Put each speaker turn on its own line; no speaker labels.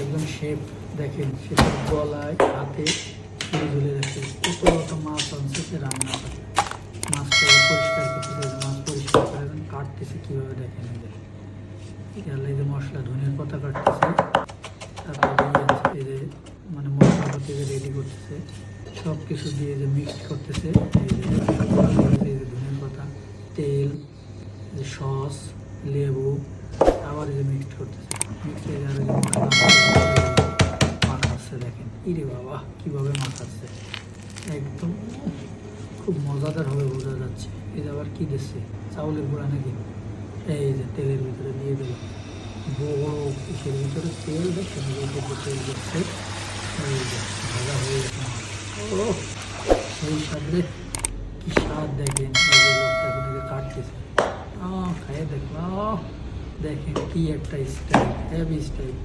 একদম শেপ দেখেন, সেটা গলায় হাতে ঝুলে ঝুলে রাখছে। কত মাছ আনছে সে রান্না করে, মাছটাকে পরিষ্কার করতেছে, মাছ পরিষ্কার করে এখন কাটতেছে কীভাবে দেখেন। এই যে মশলা ধনিয়ার পাতা কাটতেছে, তারপরে এই যে মানে মশলাপাতি রেডি করতেছে, সব কিছু দিয়ে যে মিক্সড করতেছে। এই যে ধনিয়ার পাতা, তেল, সস, লেবু, আবার এই যে মিক্সড করতেছে। মিক্সড হয়ে যাওয়ার মশলা মাখাচ্ছে দেখেন। ইরে বাবা কীভাবে মাখাচ্ছে, একদম খুব মজাদার হবে বোঝা যাচ্ছে। এই যে আবার কী দিচ্ছে, চাউলের গুঁড়া নাকি। এই যে তেলের ভিতরে দিয়ে দিল, বড় কিসের ভিতরে তেল দেখছেন, তেল দিচ্ছে। এই যে ভাজা হয়ে গেছে মাছ। ও সেই স্বাদে কি স্বাদ দেখেন। এই যে লোকটা এখন এই যে কাটতেছে, খাইয়ে দেখলাম, দেখেন কি একটা স্টাইল, হেভি স্টাইল।